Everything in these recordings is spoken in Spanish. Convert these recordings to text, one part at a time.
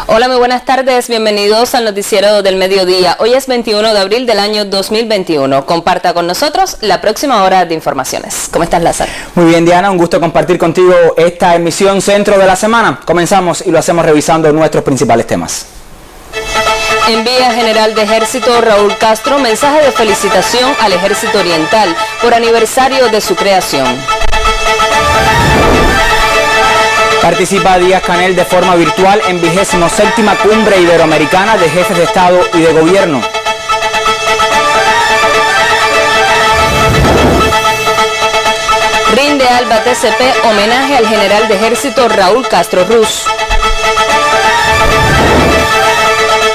Hola, muy buenas tardes, bienvenidos al noticiero del mediodía. Hoy es 21 de abril del año 2021. Comparta con nosotros la próxima hora de informaciones. ¿Cómo estás, Lázaro? Muy bien, Diana, un gusto compartir contigo esta emisión centro de la semana. Comenzamos y lo hacemos revisando nuestros principales temas. Envía General de Ejército Raúl Castro mensaje de felicitación al Ejército Oriental por aniversario de su creación. Participa Díaz-Canel de forma virtual en 27ª Cumbre Iberoamericana de Jefes de Estado y de Gobierno. Rinde Alba TCP homenaje al General de Ejército Raúl Castro Ruz.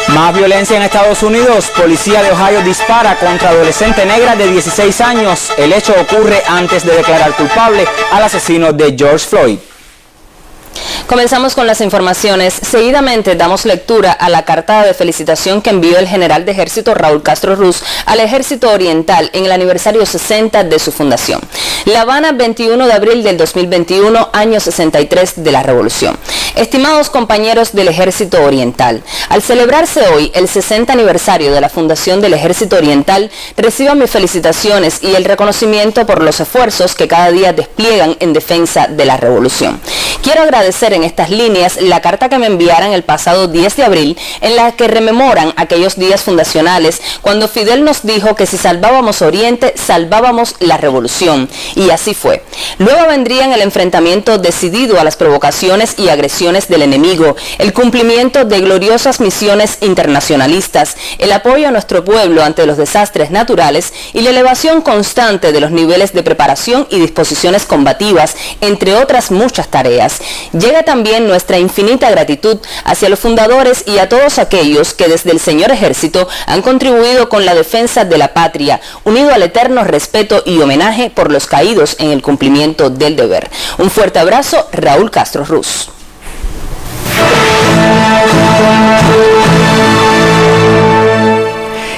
Más violencia en Estados Unidos. Policía de Ohio dispara contra adolescente negra de 16 años. El hecho ocurre antes de declarar culpable al asesino de George Floyd. Comenzamos con las informaciones. Seguidamente damos lectura a la carta de felicitación que envió el general de ejército Raúl Castro Ruz al Ejército Oriental en el aniversario 60 de su fundación. La Habana, 21 de abril del 2021, año 63 de la Revolución. Estimados compañeros del Ejército Oriental, al celebrarse hoy el 60 aniversario de la fundación del Ejército Oriental, reciban mis felicitaciones y el reconocimiento por los esfuerzos que cada día despliegan en defensa de la Revolución. Quiero agradecer en estas líneas la carta que me enviaron el pasado 10 de abril en la que rememoran aquellos días fundacionales cuando Fidel nos dijo que si salvábamos Oriente, salvábamos la revolución. Y así fue. Luego vendrían el enfrentamiento decidido a las provocaciones y agresiones del enemigo, el cumplimiento de gloriosas misiones internacionalistas, el apoyo a nuestro pueblo ante los desastres naturales y la elevación constante de los niveles de preparación y disposiciones combativas, entre otras muchas tareas. Llega también nuestra infinita gratitud hacia los fundadores y a todos aquellos que desde el señor Ejército han contribuido con la defensa de la patria, unido al eterno respeto y homenaje por los caídos en el cumplimiento del deber. Un fuerte abrazo, Raúl Castro Ruz.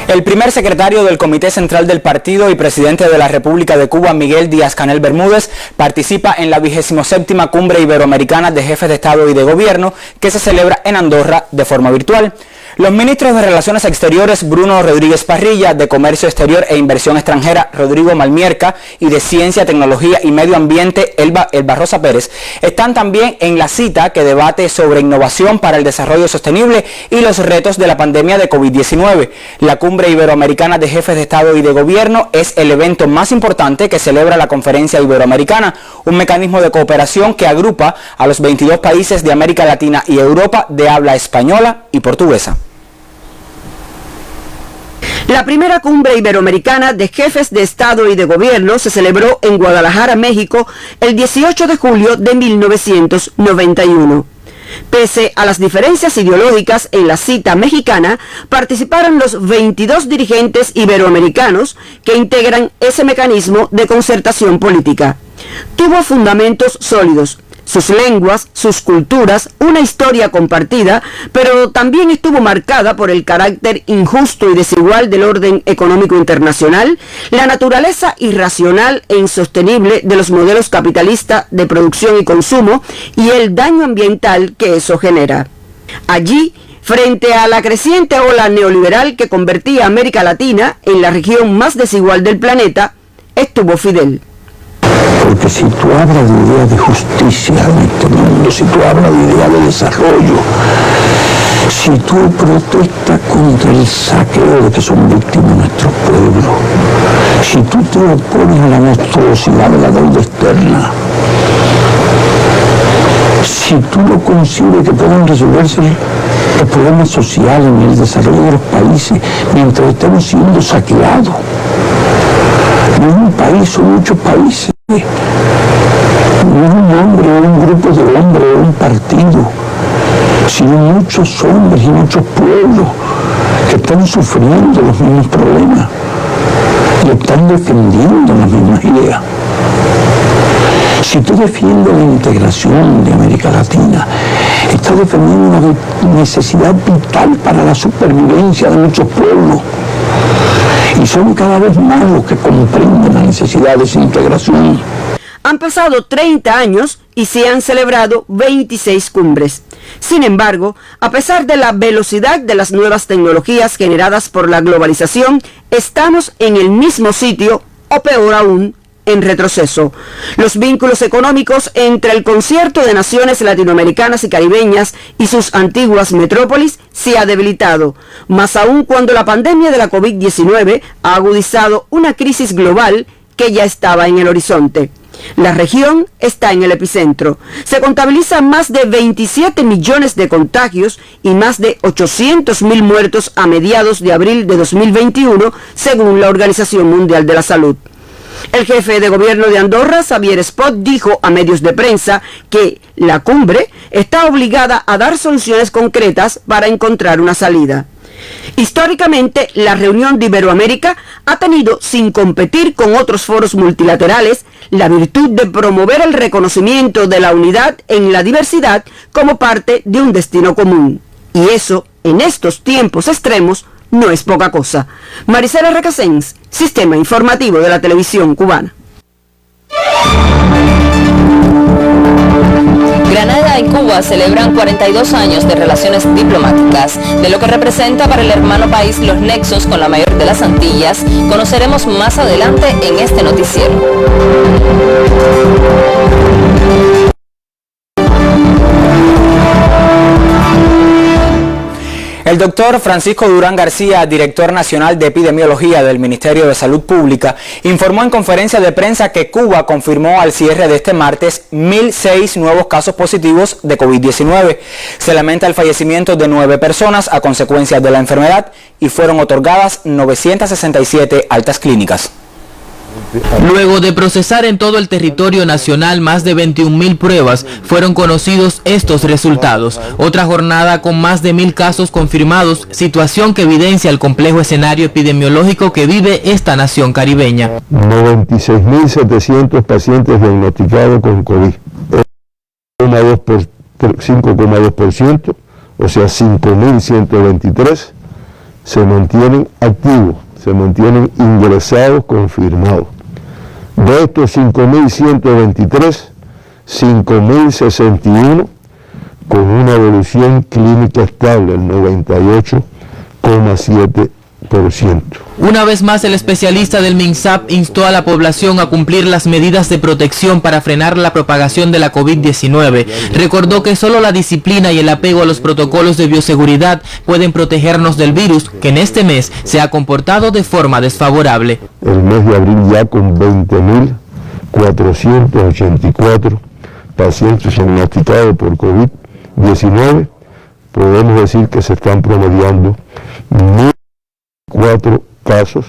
El primer secretario del Comité Central del Partido y presidente de la República de Cuba, Miguel Díaz-Canel Bermúdez, participa en la 27ª Cumbre Iberoamericana de Jefes de Estado y de Gobierno que se celebra en Andorra de forma virtual. Los ministros de Relaciones Exteriores, Bruno Rodríguez Parrilla, de Comercio Exterior e Inversión Extranjera, Rodrigo Malmierca, y de Ciencia, Tecnología y Medio Ambiente, Elba Rosa Pérez, están también en la cita que debate sobre innovación para el desarrollo sostenible y los retos de la pandemia de COVID-19. La Cumbre Iberoamericana de Jefes de Estado y de Gobierno es el evento más importante que celebra la Conferencia Iberoamericana, un mecanismo de cooperación que agrupa a los 22 países de América Latina y Europa de habla española y portuguesa. La primera cumbre iberoamericana de jefes de Estado y de Gobierno se celebró en Guadalajara, México, el 18 de julio de 1991. Pese a las diferencias ideológicas en la cita mexicana, participaron los 22 dirigentes iberoamericanos que integran ese mecanismo de concertación política. Tuvo fundamentos sólidos. Sus lenguas, sus culturas, una historia compartida, pero también estuvo marcada por el carácter injusto y desigual del orden económico internacional, la naturaleza irracional e insostenible de los modelos capitalistas de producción y consumo y el daño ambiental que eso genera. Allí, frente a la creciente ola neoliberal que convertía a América Latina en la región más desigual del planeta, estuvo Fidel. Porque si tú hablas de ideas de justicia en este mundo, si tú hablas de ideas de desarrollo, si tú protestas contra el saqueo de que son víctimas nuestros pueblos, si tú te opones a la monstruosidad de la deuda externa, si tú no concibes que puedan resolverse los problemas sociales y el desarrollo de los países mientras estamos siendo saqueados, no es un país, son muchos países. No es un hombre o un grupo de hombres o un partido, sino muchos hombres y muchos pueblos que están sufriendo los mismos problemas y están defendiendo las mismas ideas. Si tú defiendes la integración de América Latina, estás defendiendo una necesidad vital para la supervivencia de muchos pueblos. Y son cada vez más los que comprenden la necesidad de esa integración. Han pasado 30 años y se han celebrado 26 cumbres. Sin embargo, a pesar de la velocidad de las nuevas tecnologías generadas por la globalización, estamos en el mismo sitio, o peor aún, en retroceso. Los vínculos económicos entre el concierto de naciones latinoamericanas y caribeñas y sus antiguas metrópolis se ha debilitado, más aún cuando la pandemia de la COVID-19 ha agudizado una crisis global que ya estaba en el horizonte. La región está en el epicentro. Se contabilizan más de 27 millones de contagios y más de 800.000 muertos a mediados de abril de 2021, según la Organización Mundial de la Salud. El jefe de gobierno de Andorra, Xavier Espot, dijo a medios de prensa que la cumbre está obligada a dar soluciones concretas para encontrar una salida. Históricamente, la reunión de Iberoamérica ha tenido, sin competir con otros foros multilaterales, la virtud de promover el reconocimiento de la unidad en la diversidad como parte de un destino común. Y eso, en estos tiempos extremos, no es poca cosa. Maricela Recasens, Sistema Informativo de la Televisión Cubana. Granada y Cuba celebran 42 años de relaciones diplomáticas, de lo que representa para el hermano país los nexos con la mayor de las Antillas. Conoceremos más adelante en este noticiero. El doctor Francisco Durán García, director nacional de epidemiología del Ministerio de Salud Pública, informó en conferencia de prensa que Cuba confirmó al cierre de este martes 1.006 nuevos casos positivos de COVID-19. Se lamenta el fallecimiento de 9 personas a consecuencia de la enfermedad y fueron otorgadas 967 altas clínicas. Luego de procesar en todo el territorio nacional más de 21.000 pruebas, fueron conocidos estos resultados. Otra jornada con más de 1.000 casos confirmados, situación que evidencia el complejo escenario epidemiológico que vive esta nación caribeña. 96.700 pacientes diagnosticados con COVID, 5,2%, o sea 5.123, se mantienen activos, se mantienen ingresados confirmados. De estos 5.123, 5.061 con una evolución clínica estable, el 98,7%. Una vez más, el especialista del MINSAP instó a la población a cumplir las medidas de protección para frenar la propagación de la COVID-19. Recordó que solo la disciplina y el apego a los protocolos de bioseguridad pueden protegernos del virus, que en este mes se ha comportado de forma desfavorable. El mes de abril ya con 20.484 pacientes diagnosticados por COVID-19, podemos decir que se están promediando 1.004 casos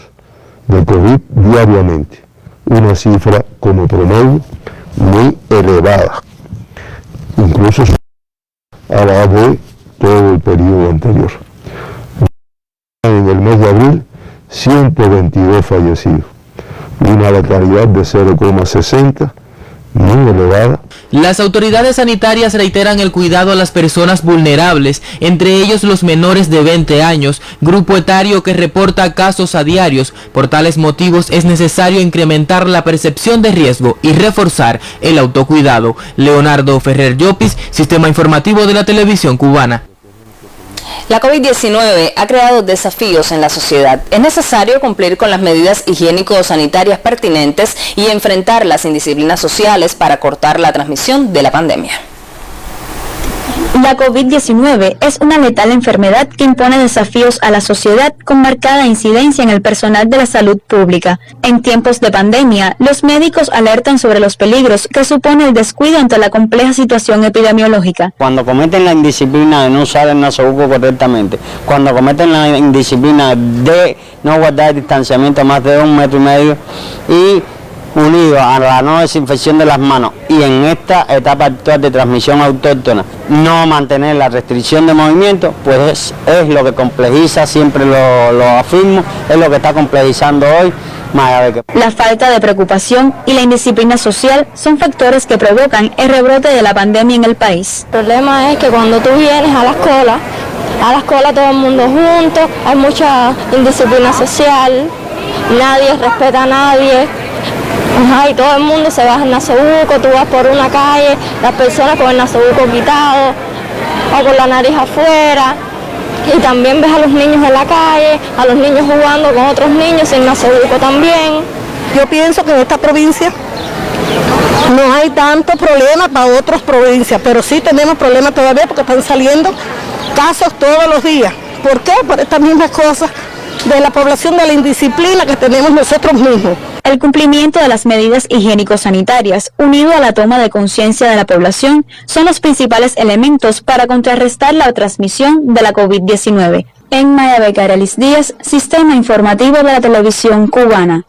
de COVID diariamente, una cifra como promedio muy elevada, incluso a la de todo el periodo anterior. En el mes de abril, 122 fallecidos, una letalidad de 0,60, muy elevada. Las autoridades sanitarias reiteran el cuidado a las personas vulnerables, entre ellos los menores de 20 años, grupo etario que reporta casos a diarios. Por tales motivos es necesario incrementar la percepción de riesgo y reforzar el autocuidado. Leonardo Ferrer Llopis, Sistema Informativo de la Televisión Cubana. La COVID-19 ha creado desafíos en la sociedad. Es necesario cumplir con las medidas higiénico-sanitarias pertinentes y enfrentar las indisciplinas sociales para cortar la transmisión de la pandemia. La COVID-19 es una letal enfermedad que impone desafíos a la sociedad con marcada incidencia en el personal de la salud pública. En tiempos de pandemia, los médicos alertan sobre los peligros que supone el descuido ante la compleja situación epidemiológica. Cuando cometen la indisciplina de no usar el nasobuco correctamente, cuando cometen la indisciplina de no guardar el distanciamiento más de 1,5 metros y unido a la no desinfección de las manos y en esta etapa actual de transmisión autóctona no mantener la restricción de movimiento, pues es lo que complejiza, siempre lo afirmo, es lo que está complejizando hoy. La falta de preocupación y la indisciplina social son factores que provocan el rebrote de la pandemia en el país. El problema es que cuando tú vienes a la escuela todo el mundo junto, hay mucha indisciplina social, nadie respeta a nadie. Y todo el mundo se baja el nasobuco, tú vas por una calle, las personas con el nasobuco quitado, o con la nariz afuera. Y también ves a los niños en la calle, a los niños jugando con otros niños sin nasobuco también. Yo pienso que en esta provincia no hay tanto problema para otras provincias, pero sí tenemos problemas todavía porque están saliendo casos todos los días. ¿Por qué? Por estas mismas cosas de la población, de la indisciplina que tenemos nosotros mismos. El cumplimiento de las medidas higiénico-sanitarias, unido a la toma de conciencia de la población, son los principales elementos para contrarrestar la transmisión de la COVID-19. En Mayagüez, Carelis Díaz, Sistema Informativo de la Televisión Cubana.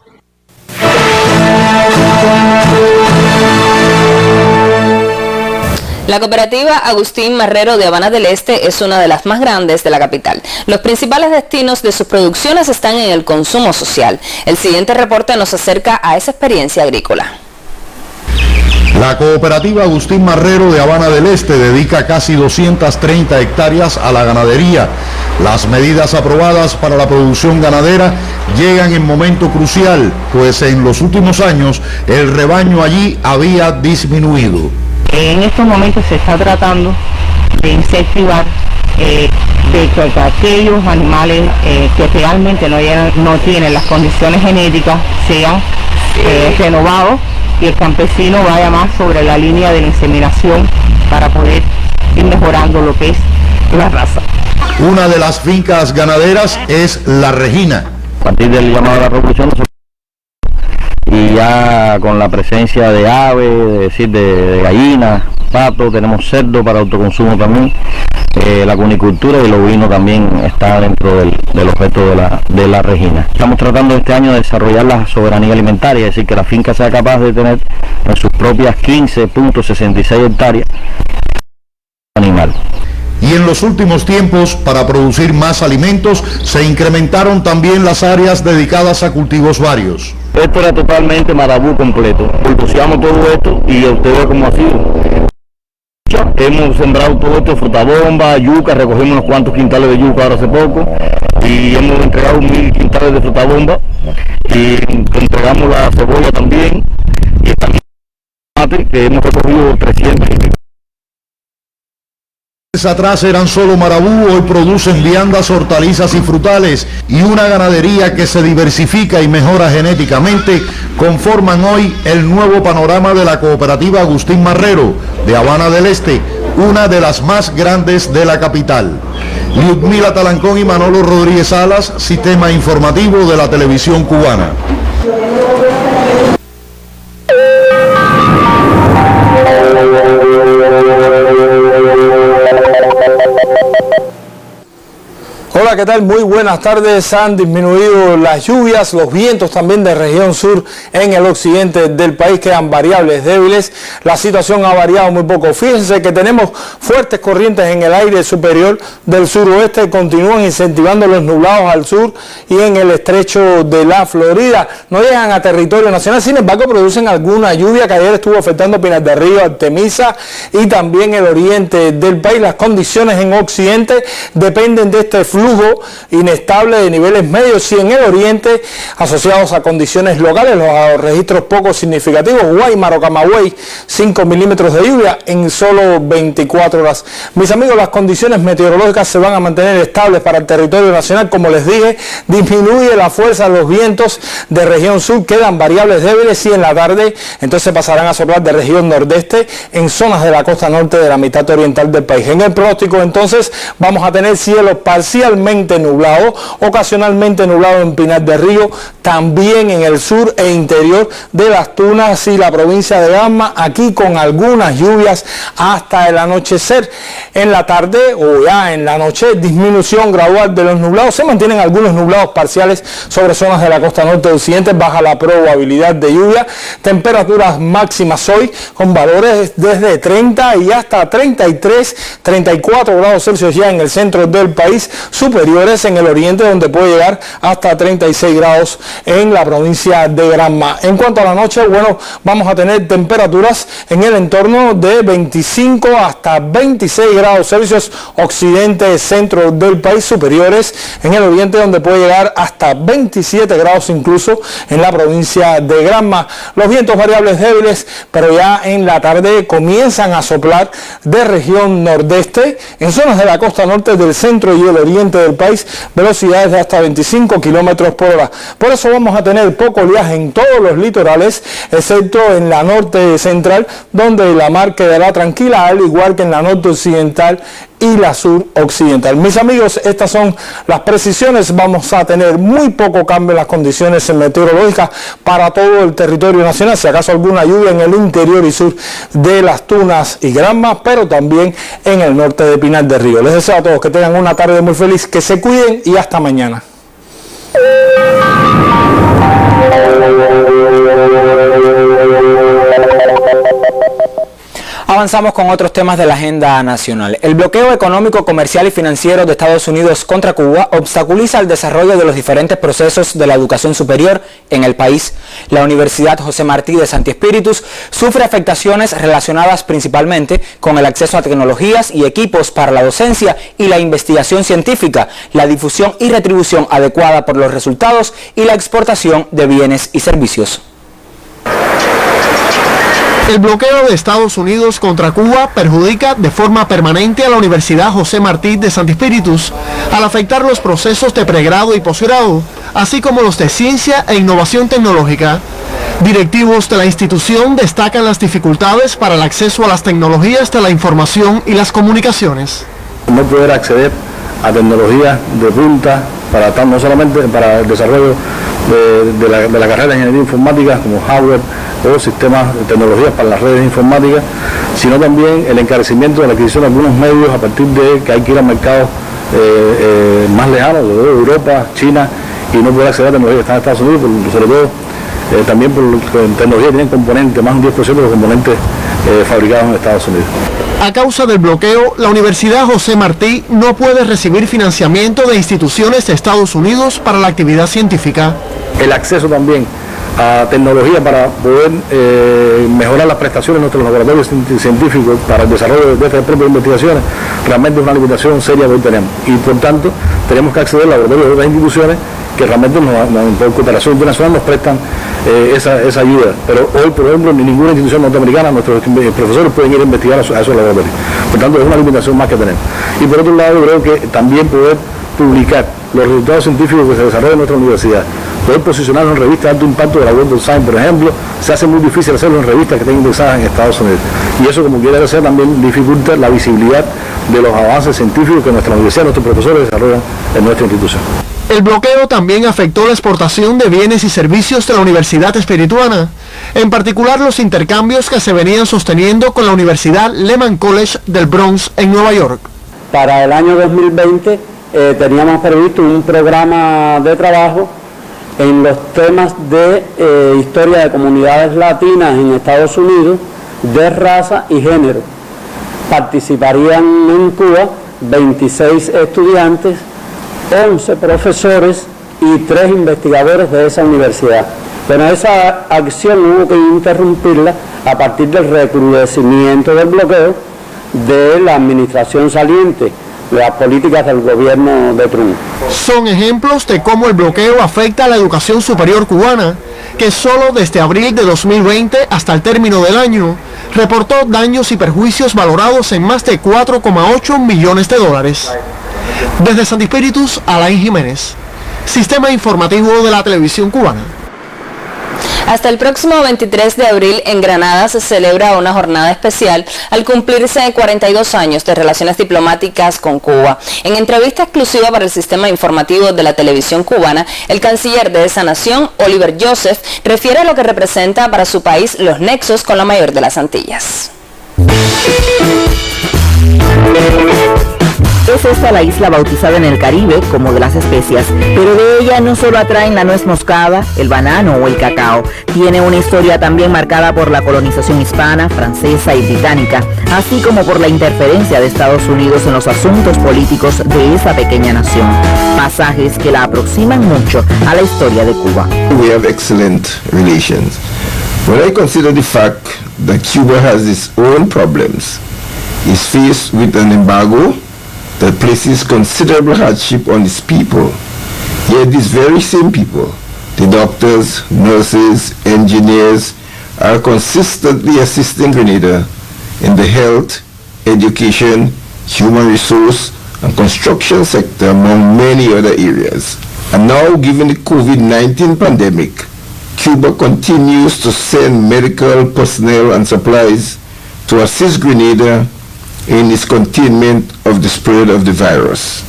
La cooperativa Agustín Marrero de Habana del Este es una de las más grandes de la capital. Los principales destinos de sus producciones están en el consumo social. El siguiente reporte nos acerca a esa experiencia agrícola. La cooperativa Agustín Marrero de Habana del Este dedica casi 230 hectáreas a la ganadería. Las medidas aprobadas para la producción ganadera llegan en momento crucial, pues en los últimos años el rebaño allí había disminuido. En estos momentos se está tratando de incentivar de que aquellos animales que realmente no tienen las condiciones genéticas sean renovados y el campesino vaya más sobre la línea de la inseminación para poder ir mejorando lo que es la raza. Una de las fincas ganaderas es La Regina. A partir del llamado a la revolución, y ya con la presencia de aves, de gallinas, patos, tenemos cerdo para autoconsumo también, la cunicultura y el ovino también está dentro del objeto de la Regina. Estamos tratando este año de desarrollar la soberanía alimentaria, es decir, que la finca sea capaz de tener en sus propias 15.66 hectáreas animal. Y en los últimos tiempos, para producir más alimentos, se incrementaron también las áreas dedicadas a cultivos varios. Esto era totalmente marabú completo. Pulposeamos todo esto y usted ve cómo ha sido. Hemos sembrado todo esto, frutabomba, yuca, recogimos unos cuantos quintales de yuca ahora hace poco y hemos entregado 1000 quintales de frutabomba y entregamos la cebolla también y también tomate, que hemos recogido 300. Atrás eran solo marabú, hoy producen viandas, hortalizas y frutales, y una ganadería que se diversifica y mejora genéticamente conforman hoy el nuevo panorama de la cooperativa Agustín Marrero de Habana del Este, una de las más grandes de la capital. Ludmila Talancón y Manolo Rodríguez Salas, Sistema Informativo de la Televisión Cubana. Hola, ¿qué tal? Muy buenas tardes. Han disminuido las lluvias, los vientos también de región sur en el occidente del país quedan variables débiles. La situación ha variado muy poco. Fíjense que tenemos fuertes corrientes en el aire superior del suroeste, continúan incentivando los nublados al sur y en el estrecho de la Florida. No llegan a territorio nacional, sin embargo producen alguna lluvia que ayer estuvo afectando Pinar del Río, Artemisa y también el oriente del país. Las condiciones en occidente dependen de este flujo inestable de niveles medios y en el oriente asociados a condiciones locales, los registros poco significativos. Guaymaro, Camagüey, 5 milímetros de lluvia en solo 24 horas. Mis amigos, las condiciones meteorológicas se van a mantener estables para el territorio nacional. Como les dije, disminuye la fuerza de los vientos de región sur, quedan variables débiles y en la tarde entonces pasarán a soplar de región nordeste en zonas de la costa norte de la mitad oriental del país. En el pronóstico entonces vamos a tener cielo parcialmente nublado, ocasionalmente nublado en Pinar del Río, también en el sur e interior de Las Tunas y la provincia de Asma, aquí con algunas lluvias hasta el anochecer. En la tarde o ya en la noche, disminución gradual de los nublados, se mantienen algunos nublados parciales sobre zonas de la costa norte y occidente, baja la probabilidad de lluvia, temperaturas máximas hoy con valores desde 30 y hasta 33, 34 grados Celsius ya en el centro del país, superiores en el oriente, donde puede llegar hasta 36 grados en la provincia de Granma. En cuanto a la noche, bueno, vamos a tener temperaturas en el entorno de 25 hasta 26 grados Celsius, occidente, centro del país, superiores en el oriente, donde puede llegar hasta 27 grados incluso en la provincia de Granma. Los vientos variables débiles, pero ya en la tarde comienzan a soplar de región nordeste en zonas de la costa norte, del centro y el oriente del país, velocidades de hasta 25 kilómetros por hora. Por eso vamos a tener poco oleaje en todos los litorales, excepto en la norte central, donde la mar quedará tranquila, al igual que en la norte occidental y la sur occidental. Mis amigos, estas son las precisiones. Vamos a tener muy poco cambio en las condiciones meteorológicas para todo el territorio nacional, si acaso alguna lluvia en el interior y sur de Las Tunas y Granma, pero también en el norte de Pinar del Río. Les deseo a todos que tengan una tarde muy feliz, que se cuiden y hasta mañana. Avanzamos con otros temas de la agenda nacional. El bloqueo económico, comercial y financiero de Estados Unidos contra Cuba obstaculiza el desarrollo de los diferentes procesos de la educación superior en el país. La Universidad José Martí de Santi Espíritus sufre afectaciones relacionadas principalmente con el acceso a tecnologías y equipos para la docencia y la investigación científica, la difusión y retribución adecuada por los resultados y la exportación de bienes y servicios. El bloqueo de Estados Unidos contra Cuba perjudica de forma permanente a la Universidad José Martí de Santi Espíritus al afectar los procesos de pregrado y posgrado, así como los de ciencia e innovación tecnológica. Directivos de la institución destacan las dificultades para el acceso a las tecnologías de la información y las comunicaciones. No poder acceder a tecnologías de punta no solamente para el desarrollo de la carrera de ingeniería informática como hardware o sistemas de tecnologías para las redes informáticas, sino también el encarecimiento de la adquisición de algunos medios a partir de que hay que ir a mercados más lejanos, de Europa, China, y no poder acceder a tecnologías que están en Estados Unidos, sobre todo también por tecnologías que tienen componentes, más de un 10% de los componentes fabricados en Estados Unidos. A causa del bloqueo, la Universidad José Martí no puede recibir financiamiento de instituciones de Estados Unidos para la actividad científica. El acceso también a tecnología para poder mejorar las prestaciones de nuestros laboratorios científicos para el desarrollo de nuestras propias investigaciones, realmente es una limitación seria que hoy tenemos. Y por tanto, tenemos que acceder a laboratorios de otras instituciones que realmente por cooperación internacional nos prestan esa ayuda. Pero hoy, por ejemplo, ni ninguna institución norteamericana, nuestros profesores pueden ir a investigar a esos laboratorios. Por tanto, es una limitación más que tenemos. Y por otro lado, creo que también poder publicar los resultados científicos que se desarrollan en nuestra universidad, poder posicionarlos en revistas de alto impacto de la World of Science, por ejemplo, se hace muy difícil hacerlo en revistas que estén indexadas en Estados Unidos. Y eso, como quiera hacer, también dificulta la visibilidad de los avances científicos que nuestra universidad, nuestros profesores desarrollan en nuestra institución. El bloqueo también afectó la exportación de bienes y servicios de la Universidad Espirituana, en particular los intercambios que se venían sosteniendo con la Universidad Lehman College del Bronx en Nueva York. Para el año 2020 teníamos previsto un programa de trabajo en los temas de historia de comunidades latinas en Estados Unidos, de raza y género. Participarían en Cuba 26 estudiantes, 11 profesores y 3 investigadores de esa universidad. Pero esa acción hubo que interrumpirla a partir del recrudecimiento del bloqueo de la administración saliente, de las políticas del gobierno de Trump. Son ejemplos de cómo el bloqueo afecta a la educación superior cubana, que solo desde abril de 2020 hasta el término del año reportó daños y perjuicios valorados en más de $4,8 millones. Desde Santi Espíritus, Alain Jiménez, Sistema Informativo de la Televisión Cubana. Hasta el próximo 23 de abril en Granada se celebra una jornada especial al cumplirse 42 años de relaciones diplomáticas con Cuba. En entrevista exclusiva para el Sistema Informativo de la Televisión Cubana, el canciller de esa nación, Oliver Joseph, refiere a lo que representa para su país los nexos con la mayor de las Antillas. Es esta la isla bautizada en el Caribe como de las especias, pero de ella no solo atraen la nuez moscada, el banano o el cacao. Tiene una historia también marcada por la colonización hispana, francesa y británica, así como por la interferencia de Estados Unidos en los asuntos políticos de esa pequeña nación. Pasajes que la aproximan mucho a la historia de Cuba. We have excellent relations. When I consider the fact that Cuba has its own problems, is faced with an embargo that places considerable hardship on its people, yet these very same people, the doctors, nurses, engineers, are consistently assisting Grenada in the health, education, human resource, and construction sector, among many other areas. And now, given the COVID-19 pandemic, Cuba continues to send medical personnel and supplies to assist Grenada in its containment of the spread of the virus.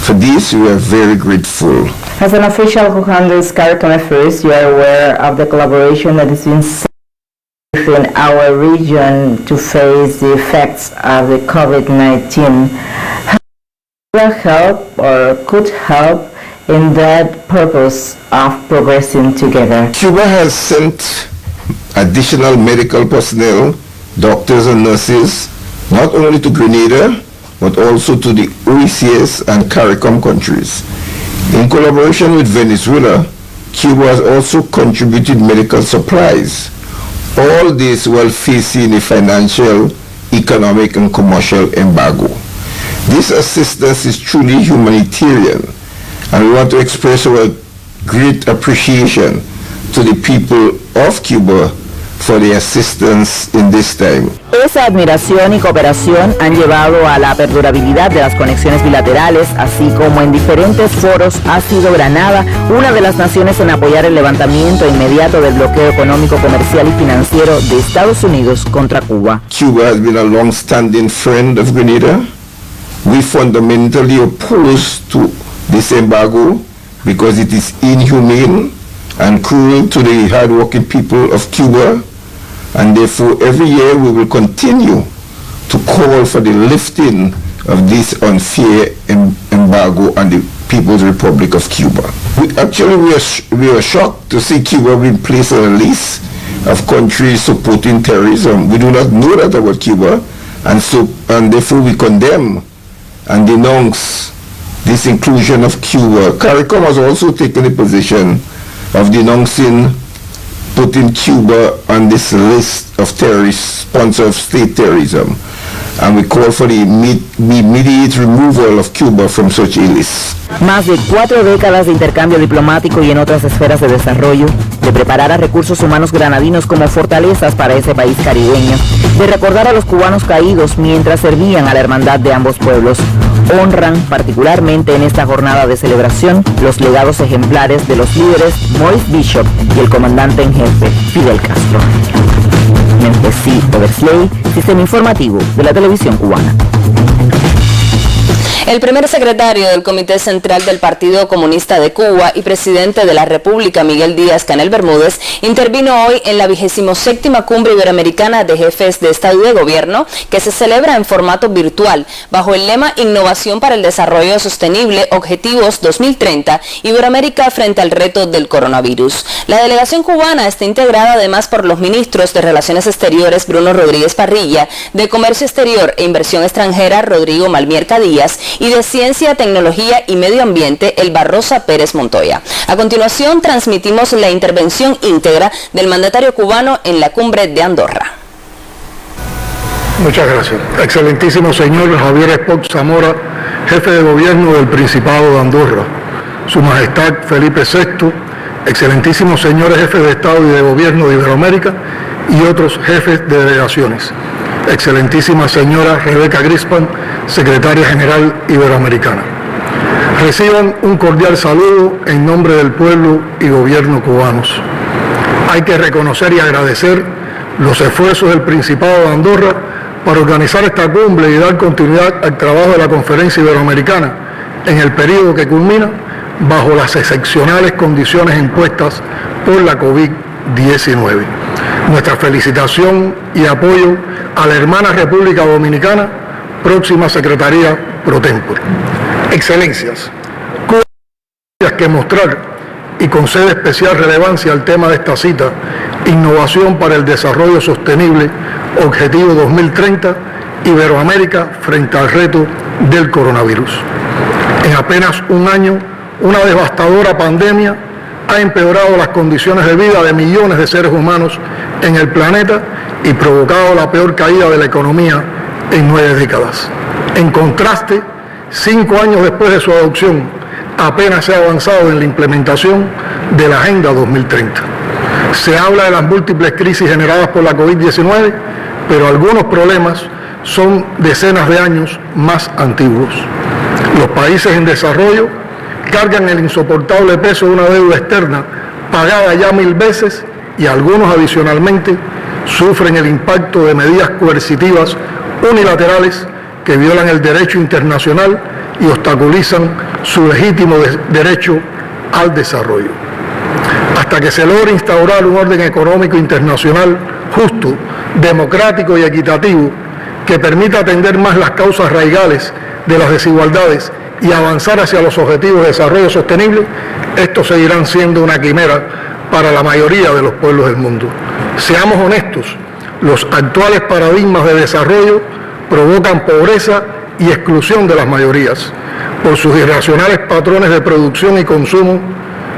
For this, we are very grateful. As an official who handles CARICOM affairs, you are aware of the collaboration that is being in our region to face the effects of the COVID-19. How will help or could help in that purpose of progressing together? Cuba has sent additional medical personnel, doctors and nurses, not only to Grenada, but also to the OECS and CARICOM countries. In collaboration with Venezuela, Cuba has also contributed medical supplies. All this while facing a financial, economic and commercial embargo. This assistance is truly humanitarian, and we want to express our great appreciation to the people of Cuba for the assistance in this time. Esa admiración y cooperación han llevado a la perdurabilidad de las conexiones bilaterales, así como en diferentes foros ha sido Granada una de las naciones en apoyar el levantamiento inmediato del bloqueo económico, comercial y financiero de Estados Unidos contra Cuba. Cuba has been a long-standing friend of Grenada. We fundamentally oppose to this embargo because it is inhumane and cruel to the hard-working people of Cuba, and therefore every year we will continue to call for the lifting of this unfair embargo on the People's Republic of Cuba. We are shocked to see Cuba being placed on a list of countries supporting terrorism. We do not know that about Cuba, and therefore we condemn and denounce this inclusion of Cuba. CARICOM has also taken a position of denouncing putting Cuba on this list of terrorists, sponsors of state terrorism, and we call for the immediate removal of Cuba from such a list. Más de 4 décadas de intercambio diplomático y en otras esferas de desarrollo, de preparar a recursos humanos granadinos como fortalezas para ese país caribeño, de recordar a los cubanos caídos mientras servían a la hermandad de ambos pueblos, honran particularmente en esta jornada de celebración los legados ejemplares de los líderes Maurice Bishop y el comandante en jefe Fidel Castro. Memphis Oversley, Sistema Informativo de la Televisión Cubana. El primer secretario del Comité Central del Partido Comunista de Cuba y presidente de la República, Miguel Díaz-Canel Bermúdez, intervino hoy en la 27ª Cumbre Iberoamericana de Jefes de Estado y de Gobierno, que se celebra en formato virtual, bajo el lema Innovación para el Desarrollo Sostenible, Objetivos 2030, Iberoamérica frente al reto del coronavirus. La delegación cubana está integrada además por los ministros de Relaciones Exteriores, Bruno Rodríguez Parrilla, de Comercio Exterior e Inversión Extranjera, Rodrigo Malmierca Díaz, y de Ciencia, Tecnología y Medio Ambiente, El Barrosa Pérez Montoya. A continuación, transmitimos la intervención íntegra del mandatario cubano en la cumbre de Andorra. Muchas gracias. Excelentísimo señor Javier Espot Zamora, jefe de gobierno del Principado de Andorra, Su Majestad Felipe VI, excelentísimos señores jefes de Estado y de Gobierno de Iberoamérica y otros jefes de delegaciones. Excelentísima señora Rebeca Grispan, secretaria general iberoamericana. Reciban un cordial saludo en nombre del pueblo y gobierno cubanos. Hay que reconocer y agradecer los esfuerzos del Principado de Andorra para organizar esta cumbre y dar continuidad al trabajo de la Conferencia Iberoamericana en el periodo que culmina bajo las excepcionales condiciones impuestas por la COVID-19. Nuestra felicitación y apoyo a la hermana República Dominicana próxima Secretaría pro tempore. Excelencias, Cuba tiene que mostrar y concede especial relevancia al tema de esta cita, Innovación para el Desarrollo Sostenible, Objetivo 2030, Iberoamérica frente al reto del coronavirus. En apenas un año, una devastadora pandemia ha empeorado las condiciones de vida de millones de seres humanos en el planeta y provocado la peor caída de la economía en 9 décadas. En contraste, 5 años después de su adopción, apenas se ha avanzado en la implementación de la Agenda 2030. Se habla de las múltiples crisis generadas por la COVID-19, pero algunos problemas son decenas de años más antiguos. Los países en desarrollo cargan el insoportable peso de una deuda externa pagada ya 1000 veces y algunos adicionalmente sufren el impacto de medidas coercitivas unilaterales que violan el derecho internacional y obstaculizan su legítimo derecho al desarrollo. Hasta que se logre instaurar un orden económico internacional justo, democrático y equitativo que permita atender más las causas raigales de las desigualdades y avanzar hacia los objetivos de desarrollo sostenible, estos seguirán siendo una quimera para la mayoría de los pueblos del mundo. Seamos honestos, los actuales paradigmas de desarrollo provocan pobreza y exclusión de las mayorías por sus irracionales patrones de producción y consumo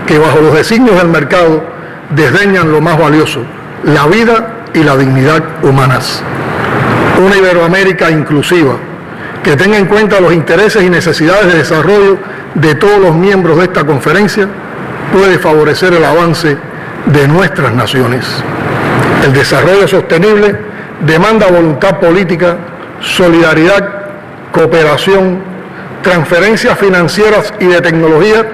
que bajo los designios del mercado desdeñan lo más valioso, la vida y la dignidad humanas. Una Iberoamérica inclusiva, que tenga en cuenta los intereses y necesidades de desarrollo de todos los miembros de esta conferencia, puede favorecer el avance de nuestras naciones. El desarrollo sostenible demanda voluntad política, solidaridad, cooperación, transferencias financieras y de tecnología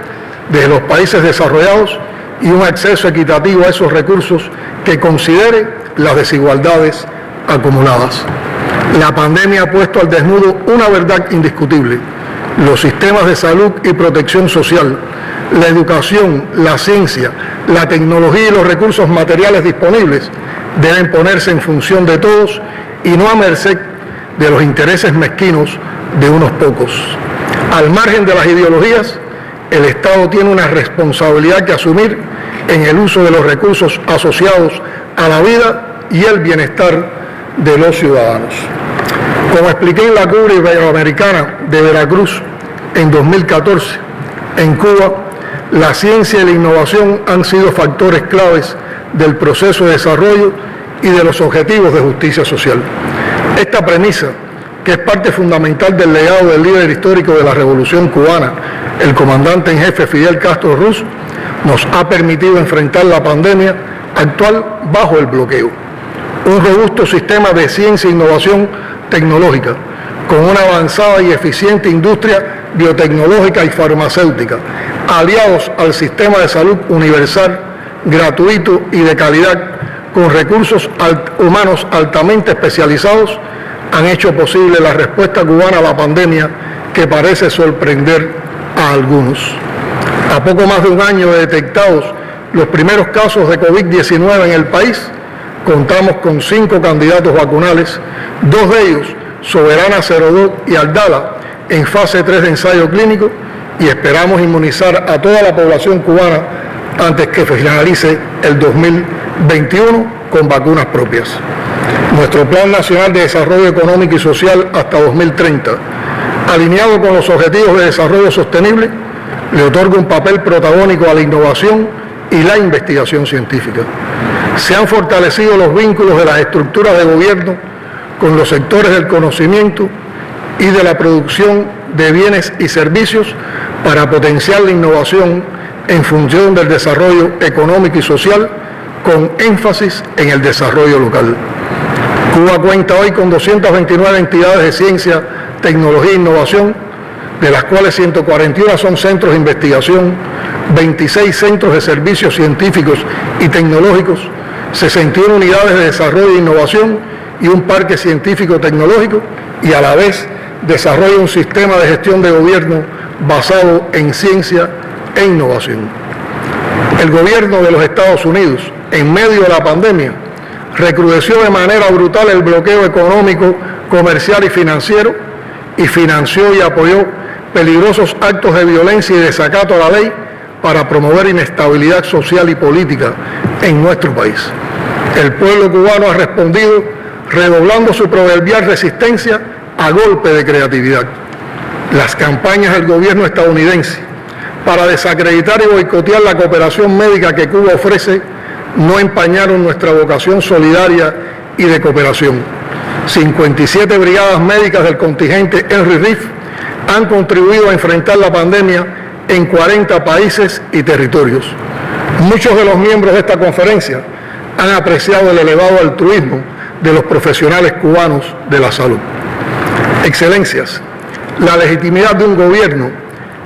desde los países desarrollados y un acceso equitativo a esos recursos que considere las desigualdades acumuladas. La pandemia ha puesto al desnudo una verdad indiscutible. Los sistemas de salud y protección social, la educación, la ciencia, la tecnología y los recursos materiales disponibles deben ponerse en función de todos y no a merced de los intereses mezquinos de unos pocos. Al margen de las ideologías, el Estado tiene una responsabilidad que asumir en el uso de los recursos asociados a la vida y el bienestar de los ciudadanos. Como expliqué en la cumbre iberoamericana de Veracruz en 2014, en Cuba, la ciencia y la innovación han sido factores claves del proceso de desarrollo y de los objetivos de justicia social. Esta premisa, que es parte fundamental del legado del líder histórico de la Revolución Cubana, el comandante en jefe Fidel Castro Ruz, nos ha permitido enfrentar la pandemia actual bajo el bloqueo. Un robusto sistema de ciencia e innovación tecnológica, con una avanzada y eficiente industria biotecnológica y farmacéutica, aliados al sistema de salud universal, gratuito y de calidad, con recursos humanos altamente especializados, han hecho posible la respuesta cubana a la pandemia que parece sorprender a algunos. A poco más de un año de detectados los primeros casos de COVID-19 en el país, contamos con 5 candidatos vacunales, 2 de ellos, Soberana 02 y Aldala, en fase 3 de ensayo clínico, y esperamos inmunizar a toda la población cubana antes que finalice el 2021 con vacunas propias. Nuestro Plan Nacional de Desarrollo Económico y Social hasta 2030, alineado con los Objetivos de Desarrollo Sostenible, le otorga un papel protagónico a la innovación y la investigación científica. Se han fortalecido los vínculos de las estructuras de gobierno con los sectores del conocimiento y de la producción de bienes y servicios para potenciar la innovación en función del desarrollo económico y social, con énfasis en el desarrollo local. Cuba cuenta hoy con 229 entidades de ciencia, tecnología e innovación, de las cuales 141 son centros de investigación, 26 centros de servicios científicos y tecnológicos, 61 unidades de desarrollo e innovación y un parque científico-tecnológico, y a la vez desarrolla un sistema de gestión de gobierno basado en ciencia e innovación. El gobierno de los Estados Unidos, en medio de la pandemia, recrudeció de manera brutal el bloqueo económico, comercial y financiero y financió y apoyó peligrosos actos de violencia y desacato a la ley para promover inestabilidad social y política en nuestro país. El pueblo cubano ha respondido redoblando su proverbial resistencia a golpe de creatividad. Las campañas del gobierno estadounidense para desacreditar y boicotear la cooperación médica que Cuba ofrece no empañaron nuestra vocación solidaria y de cooperación. 57 brigadas médicas del contingente Henry Reef han contribuido a enfrentar la pandemia en 40 países y territorios. Muchos de los miembros de esta conferencia han apreciado el elevado altruismo de los profesionales cubanos de la salud. Excelencias, la legitimidad de un gobierno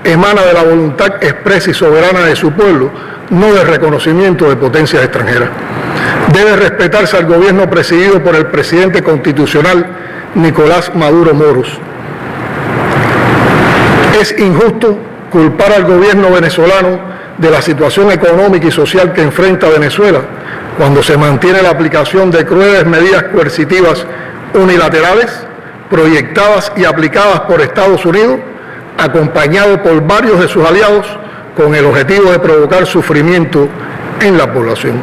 emana de la voluntad expresa y soberana de su pueblo, no del reconocimiento de potencias extranjeras. Debe respetarse al gobierno presidido por el presidente constitucional Nicolás Maduro Moros. Es injusto culpar al gobierno venezolano de la situación económica y social que enfrenta Venezuela cuando se mantiene la aplicación de crueles medidas coercitivas unilaterales, proyectadas y aplicadas por Estados Unidos, acompañado por varios de sus aliados, con el objetivo de provocar sufrimiento en la población.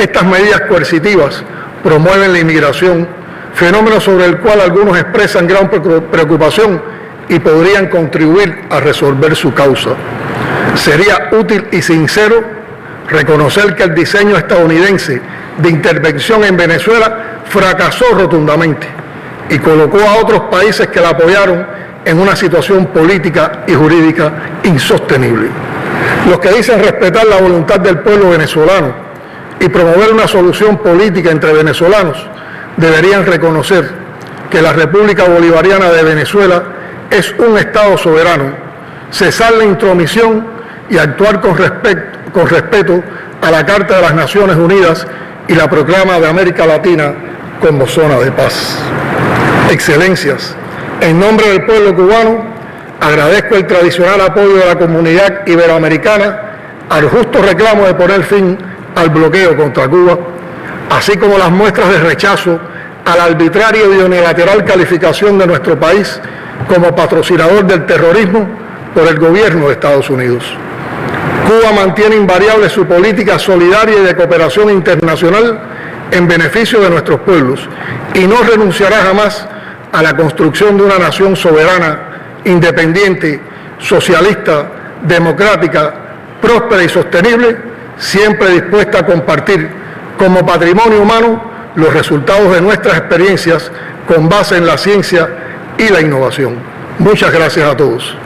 Estas medidas coercitivas promueven la inmigración, fenómeno sobre el cual algunos expresan gran preocupación y podrían contribuir a resolver su causa. Sería útil y sincero reconocer que el diseño estadounidense de intervención en Venezuela fracasó rotundamente y colocó a otros países que la apoyaron en una situación política y jurídica insostenible. Los que dicen respetar la voluntad del pueblo venezolano y promover una solución política entre venezolanos deberían reconocer que la República Bolivariana de Venezuela es un Estado soberano, cesar la intromisión y actuar con respeto a la Carta de las Naciones Unidas y la proclama de América Latina como zona de paz. Excelencias, en nombre del pueblo cubano, agradezco el tradicional apoyo de la comunidad iberoamericana al justo reclamo de poner fin al bloqueo contra Cuba, así como las muestras de rechazo a la arbitraria y unilateral calificación de nuestro país como patrocinador del terrorismo por el gobierno de Estados Unidos. Cuba mantiene invariable su política solidaria y de cooperación internacional en beneficio de nuestros pueblos y no renunciará jamás a la construcción de una nación soberana, independiente, socialista, democrática, próspera y sostenible, siempre dispuesta a compartir como patrimonio humano los resultados de nuestras experiencias con base en la ciencia y la innovación. Muchas gracias a todos.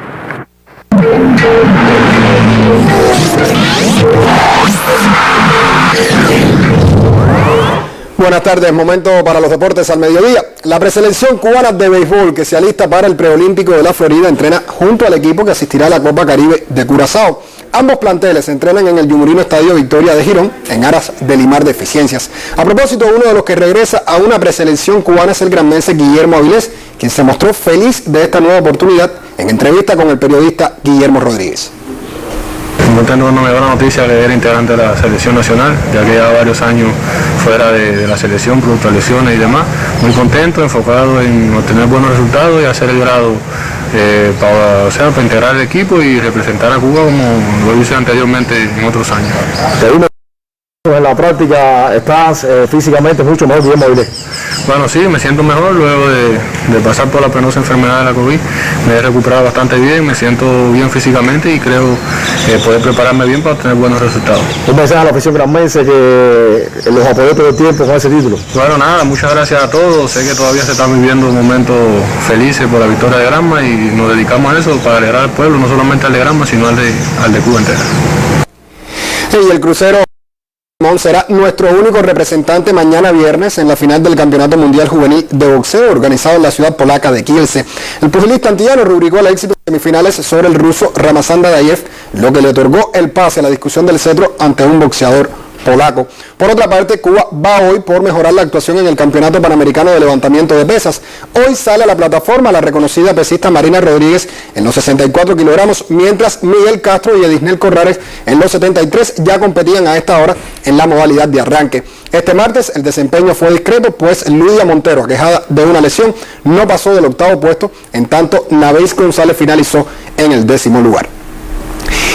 Buenas tardes, momento para los deportes al mediodía. La preselección cubana de béisbol que se alista para el preolímpico de la Florida entrena junto al equipo que asistirá a la Copa Caribe de Curazao. Ambos planteles entrenan en el Yumurino Estadio Victoria de Girón en aras de limar deficiencias. A propósito, uno de los que regresa a una preselección cubana es el granmense Guillermo Avilés, quien se mostró feliz de esta nueva oportunidad en entrevista con el periodista Guillermo Rodríguez. Como tengo una buena noticia que era integrante de la selección nacional, ya que lleva varios años fuera de la selección, producto de lesiones y demás. Muy contento, enfocado en obtener buenos resultados y hacer el grado para integrar el equipo y representar a Cuba como lo hice anteriormente en otros años. En la práctica estás físicamente mucho mejor, Guillermo Avilés. Bueno, sí, me siento mejor luego de pasar por la penosa enfermedad de la COVID. Me he recuperado bastante bien, me siento bien físicamente y creo poder prepararme bien para obtener buenos resultados. Un mensaje a la afición granmense que los apoyó todo el tiempo con ese título. Bueno, nada, muchas gracias a todos. Sé que todavía se están viviendo momentos felices por la victoria de Granma y nos dedicamos a eso para alegrar al pueblo, no solamente al de Granma, sino al de Cuba entera. Y el crucero será nuestro único representante mañana viernes en la final del Campeonato Mundial Juvenil de Boxeo organizado en la ciudad polaca de Kielce. El pugilista antillano rubricó el éxito en semifinales sobre el ruso Ramazan Dadayev, lo que le otorgó el pase a la discusión del cetro ante un boxeador polaco. Por otra parte, Cuba va hoy por mejorar la actuación en el Campeonato Panamericano de Levantamiento de Pesas. Hoy sale a la plataforma la reconocida pesista Marina Rodríguez en los 64 kilogramos, mientras Miguel Castro y Edisnel Corrales en los 73 ya competían a esta hora en la modalidad de arranque. Este martes el desempeño fue discreto, pues Lidia Montero, aquejada de una lesión, no pasó del octavo puesto, en tanto Naveis González finalizó en el 10º lugar.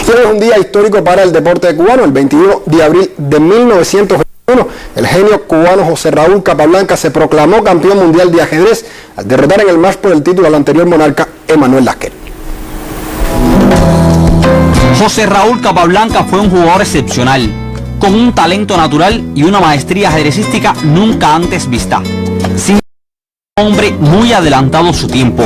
Y hoy es un día histórico para el deporte cubano. El 21 de abril de 1921, el genio cubano José Raúl Capablanca se proclamó campeón mundial de ajedrez al derrotar en el match por el título al anterior monarca Emanuel Lasker. José Raúl Capablanca fue un jugador excepcional, con un talento natural y una maestría ajedrecística nunca antes vista. Sin un hombre muy adelantado a su tiempo.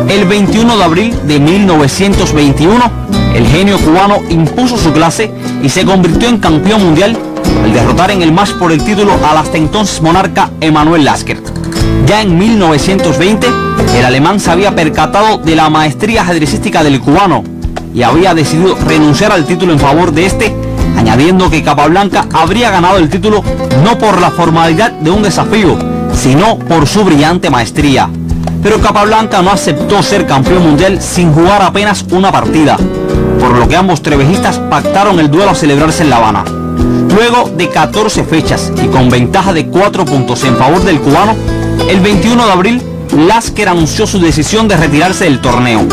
El 21 de abril de 1921, el genio cubano impuso su clase y se convirtió en campeón mundial al derrotar en el match por el título al hasta entonces monarca Emanuel Lasker. Ya en 1920, el alemán se había percatado de la maestría ajedrecística del cubano y había decidido renunciar al título en favor de este, añadiendo que Capablanca habría ganado el título no por la formalidad de un desafío, sino por su brillante maestría. Pero Capablanca no aceptó ser campeón mundial sin jugar apenas una partida, por lo que ambos trevejistas pactaron el duelo a celebrarse en La Habana. Luego de 14 fechas y con ventaja de 4 puntos en favor del cubano, el 21 de abril Lasker anunció su decisión de retirarse del torneo.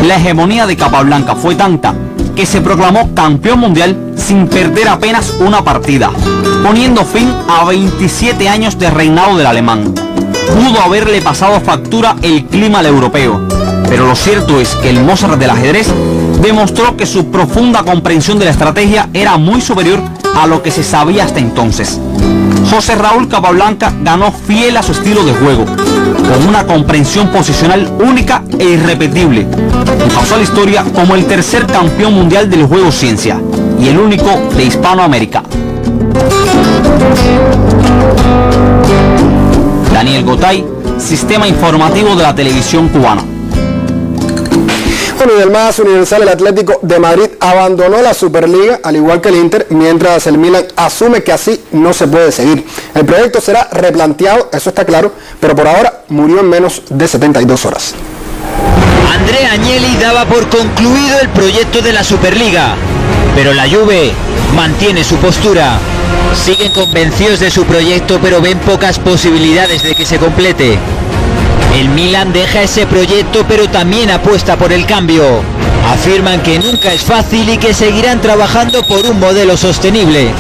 La hegemonía de Capablanca fue tanta que se proclamó campeón mundial sin perder apenas una partida, poniendo fin a 27 años de reinado del alemán. Pudo haberle pasado factura el clima al europeo, pero lo cierto es que el Mozart del ajedrez demostró que su profunda comprensión de la estrategia era muy superior a lo que se sabía hasta entonces. José Raúl Capablanca ganó fiel a su estilo de juego, con una comprensión posicional única e irrepetible, y pasó a la historia como el tercer campeón mundial del juego ciencia y el único de Hispanoamérica. Daniel Gotay, Sistema Informativo de la Televisión Cubana. Bueno, y del más universal, el Atlético de Madrid abandonó la Superliga, al igual que el Inter, mientras el Milan asume que así no se puede seguir. El proyecto será replanteado, eso está claro, pero por ahora murió en menos de 72 horas. Andrea Agnelli daba por concluido el proyecto de la Superliga, pero la Juve mantiene su postura. Siguen convencidos de su proyecto, pero ven pocas posibilidades de que se complete. El Milan deja ese proyecto, pero también apuesta por el cambio. Afirman que nunca es fácil y que seguirán trabajando por un modelo sostenible.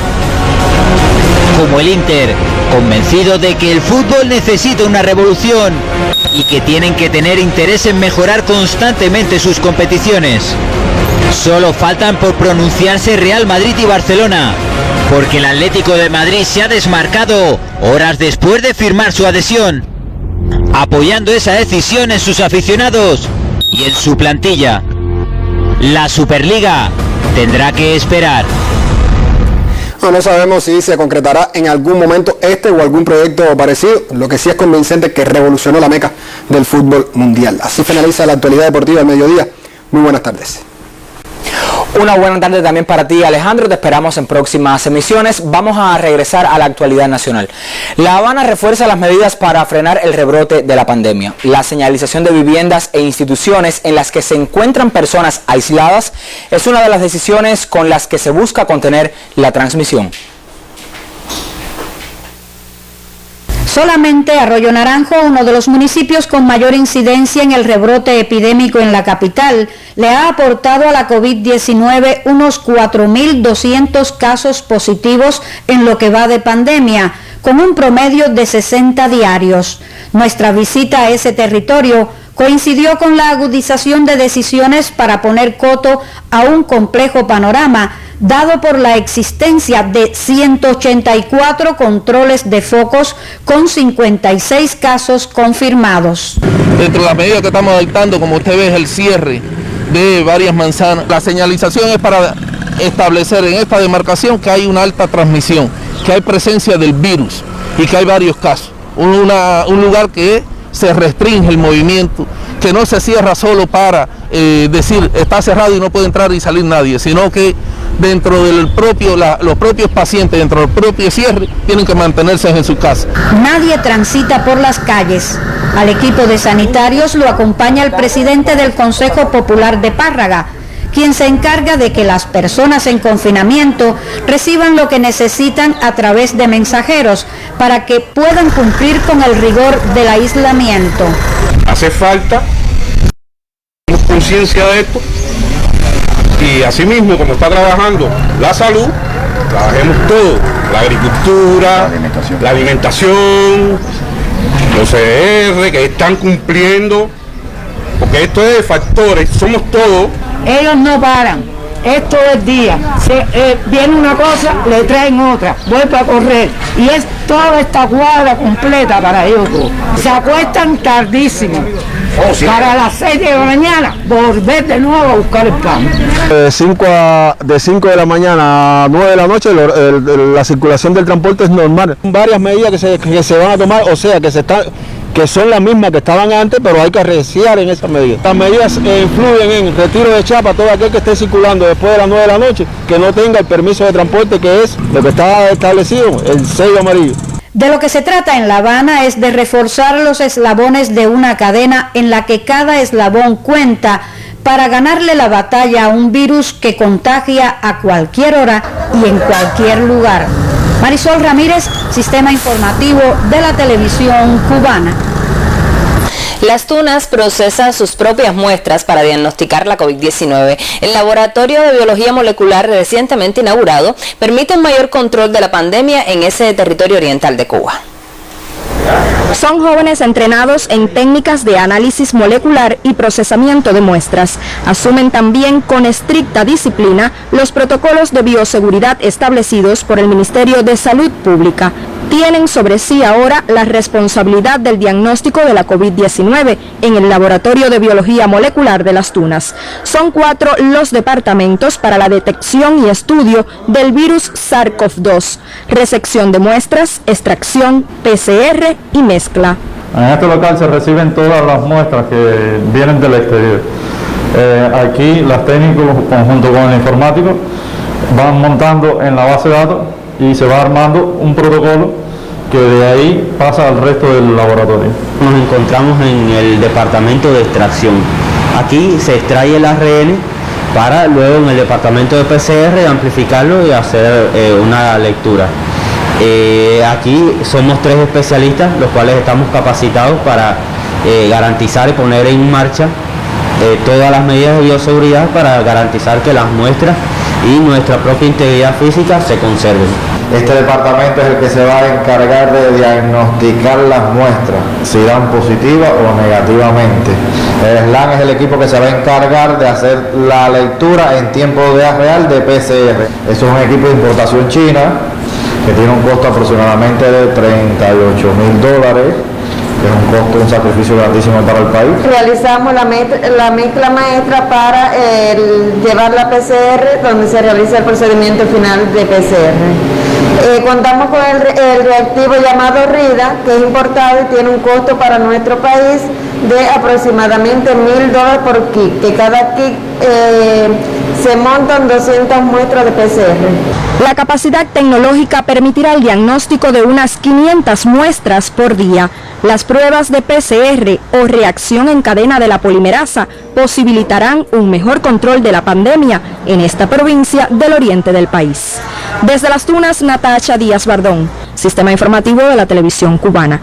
Como el Inter, convencido de que el fútbol necesita una revolución y que tienen que tener interés en mejorar constantemente sus competiciones. Solo faltan por pronunciarse Real Madrid y Barcelona, porque el Atlético de Madrid se ha desmarcado horas después de firmar su adhesión, apoyando esa decisión en sus aficionados y en su plantilla. La Superliga tendrá que esperar. No sabemos si se concretará en algún momento este o algún proyecto parecido. Lo que sí es convincente es que revolucionó la meca del fútbol mundial. Así finaliza la actualidad deportiva del mediodía. Muy buenas tardes. Una buena tarde también para ti, Alejandro. Te esperamos en próximas emisiones. Vamos a regresar a la actualidad nacional. La Habana refuerza las medidas para frenar el rebrote de la pandemia. La señalización de viviendas e instituciones en las que se encuentran personas aisladas es una de las decisiones con las que se busca contener la transmisión. Solamente Arroyo Naranjo, uno de los municipios con mayor incidencia en el rebrote epidémico en la capital, le ha aportado a la COVID-19 unos 4.200 casos positivos en lo que va de pandemia, con un promedio de 60 diarios. Nuestra visita a ese territorio coincidió con la agudización de decisiones para poner coto a un complejo panorama, dado por la existencia de 184 controles de focos con 56 casos confirmados. Dentro de las medidas que estamos adoptando, como usted ve, es el cierre de varias manzanas. La señalización es para establecer en esta demarcación que hay una alta transmisión, que hay presencia del virus y que hay varios casos. Un lugar que se restringe el movimiento, que no se cierra solo para decir está cerrado y no puede entrar y salir nadie, sino que dentro del los propios pacientes, dentro del propio cierre, tienen que mantenerse en su casa. Nadie transita por las calles. Al equipo de sanitarios lo acompaña el presidente del Consejo Popular de Párraga, quien se encarga de que las personas en confinamiento reciban lo que necesitan a través de mensajeros para que puedan cumplir con el rigor del aislamiento. Hace falta conciencia de esto y asimismo, como está trabajando la salud, trabajemos todo, la agricultura, la alimentación, los CDR que están cumpliendo, porque esto es de factores, somos todos. Ellos no paran, esto es día, viene una cosa, le traen otra, vuelve a correr, y es toda esta cuadra completa para ellos todos. Se acuestan tardísimo, para las 6 de la mañana, volver de nuevo a buscar el pan. De 5 de la mañana a 9 de la noche la circulación del transporte es normal. Varias medidas que se van a tomar, o sea, que son las mismas que estaban antes, pero hay que arreciar en esas medidas. Las medidas influyen en retiro de chapa, todo aquel que esté circulando después de las 9 de la noche, que no tenga el permiso de transporte, que es lo que está establecido, el sello amarillo. De lo que se trata en La Habana es de reforzar los eslabones de una cadena en la que cada eslabón cuenta para ganarle la batalla a un virus que contagia a cualquier hora y en cualquier lugar. Marisol Ramírez, Sistema Informativo de la Televisión Cubana. Las Tunas procesa sus propias muestras para diagnosticar la COVID-19. El laboratorio de biología molecular recientemente inaugurado permite un mayor control de la pandemia en ese territorio oriental de Cuba. Son jóvenes entrenados en técnicas de análisis molecular y procesamiento de muestras. Asumen también con estricta disciplina los protocolos de bioseguridad establecidos por el Ministerio de Salud Pública. Tienen sobre sí ahora la responsabilidad del diagnóstico de la COVID-19 en el Laboratorio de Biología Molecular de Las Tunas. Son 4 los departamentos para la detección y estudio del virus SARS-CoV-2, resección de muestras, extracción, PCR y mezcla. En este local se reciben todas las muestras que vienen del exterior. Aquí los técnicos, conjunto con el informático, van montando en la base de datos y se va armando un protocolo que de ahí pasa al resto del laboratorio. Nos encontramos en el departamento de extracción. Aquí se extrae el ARN para luego en el departamento de PCR amplificarlo y hacer una lectura. Aquí somos 3 especialistas, los cuales estamos capacitados para garantizar y poner en marcha todas las medidas de bioseguridad para garantizar que las muestras y nuestra propia integridad física se conserven. Este departamento es el que se va a encargar de diagnosticar las muestras, si dan positiva o negativamente. El SLAN es el equipo que se va a encargar de hacer la lectura en tiempo real de PCR. Eso es un equipo de importación china que tiene un costo aproximadamente de $38.000, que es un costo, un sacrificio grandísimo para el país. Realizamos la mezcla maestra para llevar la PCR, donde se realiza el procedimiento final de PCR. Contamos con el reactivo llamado RIDA, que es importado y tiene un costo para nuestro país de aproximadamente $1.000 por kit, que cada kit se montan 200 muestras de PCR. La capacidad tecnológica permitirá el diagnóstico de unas 500 muestras por día. Las pruebas de PCR o reacción en cadena de la polimerasa posibilitarán un mejor control de la pandemia en esta provincia del oriente del país. Desde Las Tunas, Natacha Díaz Bardón, Sistema Informativo de la Televisión Cubana.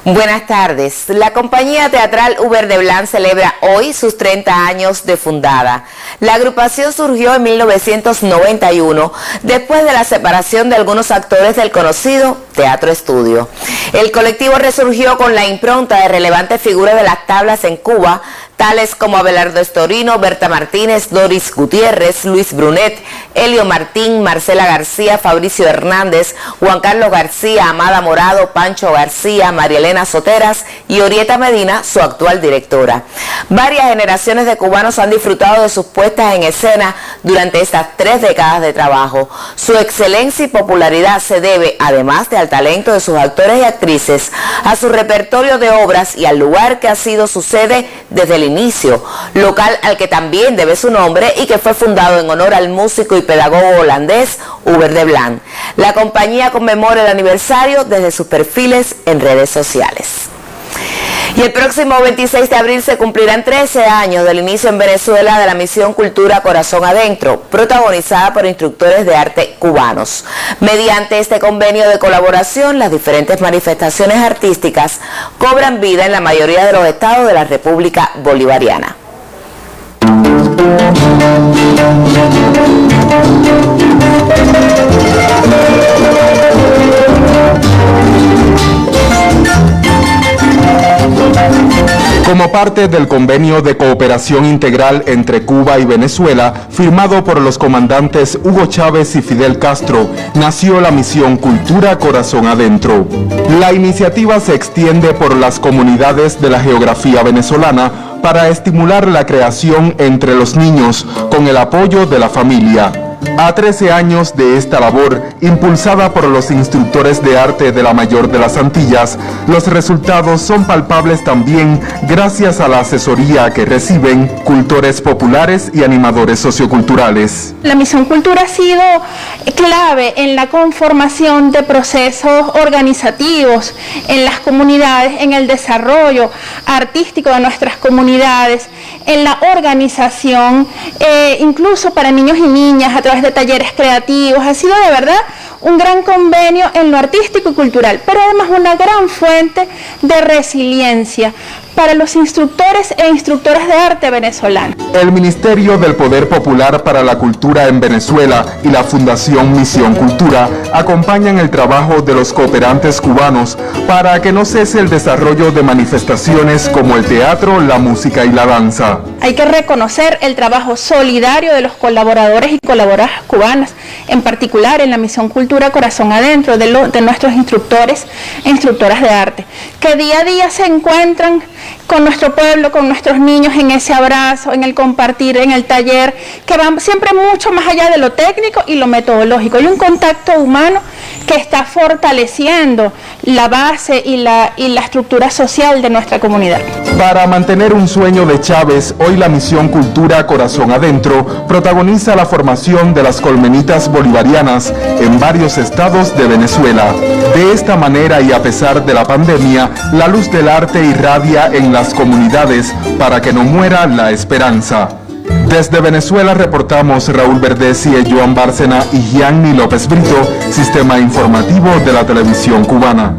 Buenas tardes. La compañía teatral Uber de Blanc celebra hoy sus 30 años de fundada. La agrupación surgió en 1991, después de la separación de algunos actores del conocido Teatro Estudio. El colectivo resurgió con la impronta de relevantes figuras de las tablas en Cuba, tales como Abelardo Estorino, Berta Martínez, Doris Gutiérrez, Luis Brunet, Elio Martín, Marcela García, Fabricio Hernández, Juan Carlos García, Amada Morado, Pancho García, María Elena Soteras y Orieta Medina, su actual directora. Varias generaciones de cubanos han disfrutado de sus puestas en escena durante estas 3 décadas de trabajo. Su excelencia y popularidad se debe, además al talento de sus actores y actrices, a su repertorio de obras y al lugar que ha sido su sede desde el inicio, local al que también debe su nombre y que fue fundado en honor al músico y pedagogo holandés Hubert de Blan. La compañía conmemora el aniversario desde sus perfiles en redes sociales. Y el próximo 26 de abril se cumplirán 13 años del inicio en Venezuela de la misión Cultura Corazón Adentro, protagonizada por instructores de arte cubanos. Mediante este convenio de colaboración, las diferentes manifestaciones artísticas cobran vida en la mayoría de los estados de la República Bolivariana. Como parte del convenio de cooperación integral entre Cuba y Venezuela, firmado por los comandantes Hugo Chávez y Fidel Castro, nació la misión Cultura Corazón Adentro. La iniciativa se extiende por las comunidades de la geografía venezolana para estimular la creación entre los niños con el apoyo de la familia. A 13 años de esta labor, impulsada por los instructores de arte de la Mayor de las Antillas, los resultados son palpables también gracias a la asesoría que reciben cultores populares y animadores socioculturales. La Misión Cultura ha sido clave en la conformación de procesos organizativos en las comunidades, en el desarrollo artístico de nuestras comunidades, en la organización, incluso para niños y niñas, a través de talleres creativos. Ha sido de verdad un gran convenio en lo artístico y cultural, pero además una gran fuente de resiliencia para los instructores e instructoras de arte venezolanos. El Ministerio del Poder Popular para la Cultura en Venezuela y la Fundación Misión Cultura acompañan el trabajo de los cooperantes cubanos para que no cese el desarrollo de manifestaciones como el teatro, la música y la danza. Hay que reconocer el trabajo solidario de los colaboradores y colaboradoras cubanas, en particular en la Misión Cultura Corazón Adentro, de nuestros instructores e instructoras de arte, que día a día se encuentran con nuestro pueblo, con nuestros niños, en ese abrazo, en el compartir, en el taller, que van siempre mucho más allá de lo técnico y lo metodológico. Hay un contacto humano que está fortaleciendo la base y la estructura social de nuestra comunidad. Para mantener un sueño de Chávez, hoy la Misión Cultura Corazón Adentro protagoniza la formación de las colmenitas bolivarianas en varios estados de Venezuela. De esta manera y a pesar de la pandemia, la luz del arte irradia en las comunidades para que no muera la esperanza. Desde Venezuela reportamos Raúl Verdesie, Joan Bárcena y Gianni López Brito, Sistema Informativo de la Televisión Cubana.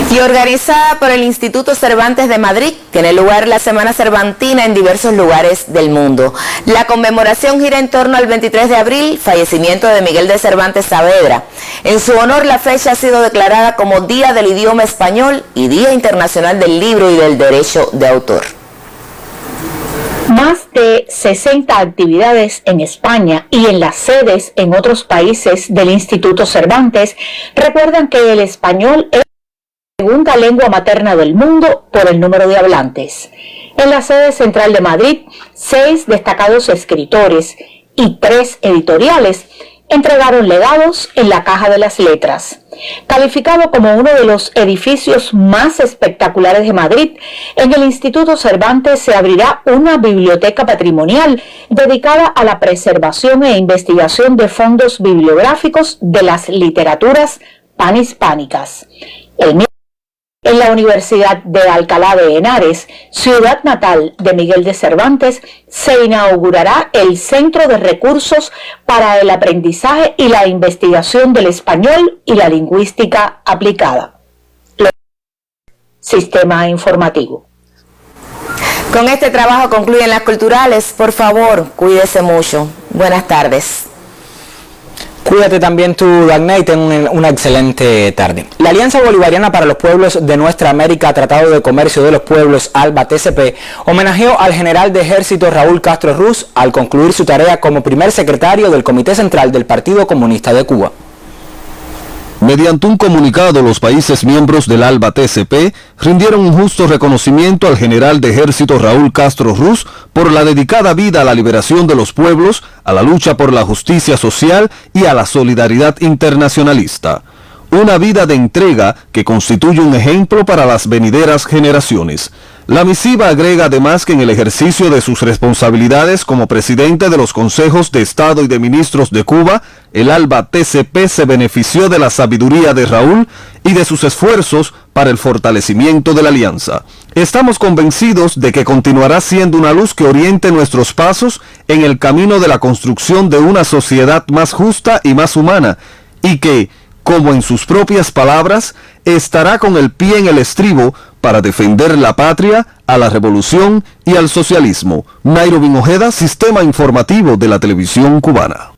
Y organizada por el Instituto Cervantes de Madrid, tiene lugar la Semana Cervantina en diversos lugares del mundo. La conmemoración gira en torno al 23 de abril, fallecimiento de Miguel de Cervantes Saavedra. En su honor, la fecha ha sido declarada como Día del Idioma Español y Día Internacional del Libro y del Derecho de Autor. Más de 60 actividades en España y en las sedes en otros países del Instituto Cervantes recuerdan que el español es la segunda lengua materna del mundo por el número de hablantes. En la sede central de Madrid, 6 destacados escritores y 3 editoriales entregaron legados en la Caja de las Letras. Calificado como uno de los edificios más espectaculares de Madrid, en el Instituto Cervantes se abrirá una biblioteca patrimonial dedicada a la preservación e investigación de fondos bibliográficos de las literaturas panhispánicas. En la Universidad de Alcalá de Henares, ciudad natal de Miguel de Cervantes, se inaugurará el Centro de Recursos para el Aprendizaje y la Investigación del Español y la Lingüística Aplicada. Sistema Informativo. Con este trabajo concluyen las culturales. Por favor, cuídese mucho. Buenas tardes. Cuídate también tú, Dagna, y ten una excelente tarde. La Alianza Bolivariana para los Pueblos de Nuestra América, Tratado de Comercio de los Pueblos, ALBA TCP, homenajeó al general de ejército Raúl Castro Ruz al concluir su tarea como primer secretario del Comité Central del Partido Comunista de Cuba. Mediante un comunicado, los países miembros del ALBA TCP rindieron un justo reconocimiento al general de ejército Raúl Castro Ruz por la dedicada vida a la liberación de los pueblos, a la lucha por la justicia social y a la solidaridad internacionalista. Una vida de entrega que constituye un ejemplo para las venideras generaciones. La misiva agrega además que en el ejercicio de sus responsabilidades como presidente de los consejos de Estado y de Ministros de Cuba, el ALBA TCP se benefició de la sabiduría de Raúl y de sus esfuerzos para el fortalecimiento de la alianza. Estamos convencidos de que continuará siendo una luz que oriente nuestros pasos en el camino de la construcción de una sociedad más justa y más humana, y que, como en sus propias palabras, estará con el pie en el estribo para defender la patria, a la revolución y al socialismo. Nairobi Ojeda, Sistema Informativo de la Televisión Cubana.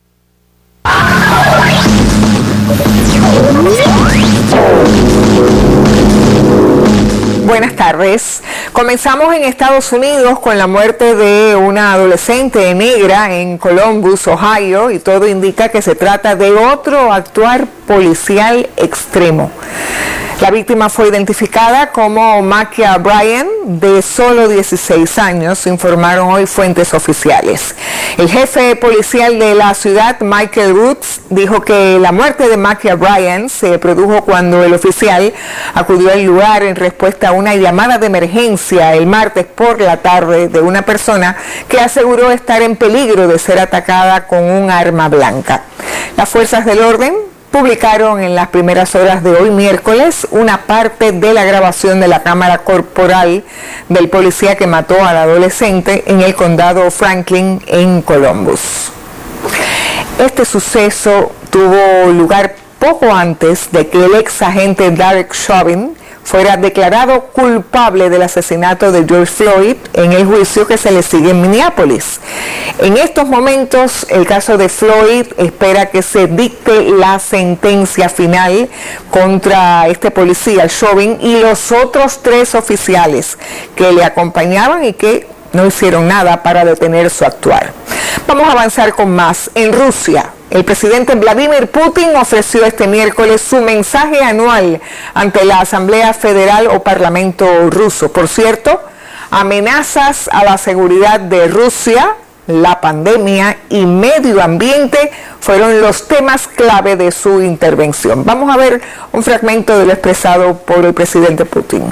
Buenas tardes. Comenzamos en Estados Unidos con la muerte de una adolescente negra en Columbus, Ohio, y todo indica que se trata de otro actuar policial extremo. La víctima fue identificada como Makia Bryan, de solo 16 años, informaron hoy fuentes oficiales. El jefe policial de la ciudad, Michael Woods, dijo que la muerte de Makia Bryan se produjo cuando el oficial acudió al lugar en respuesta a una llamada de emergencia el martes por la tarde de una persona que aseguró estar en peligro de ser atacada con un arma blanca. Las fuerzas del orden publicaron en las primeras horas de hoy miércoles una parte de la grabación de la cámara corporal del policía que mató al adolescente en el condado Franklin en Columbus. Este suceso tuvo lugar poco antes de que el ex agente Derek Chauvin fuera declarado culpable del asesinato de George Floyd en el juicio que se le sigue en Minneapolis. En estos momentos, el caso de Floyd espera que se dicte la sentencia final contra este policía, Chauvin, y los otros 3 oficiales que le acompañaban y que no hicieron nada para detener su actuar. Vamos a avanzar con más. En Rusia, el presidente Vladimir Putin ofreció este miércoles su mensaje anual ante la Asamblea Federal o Parlamento ruso. Por cierto, amenazas a la seguridad de Rusia, la pandemia y medio ambiente fueron los temas clave de su intervención. Vamos a ver un fragmento de lo expresado por el presidente Putin.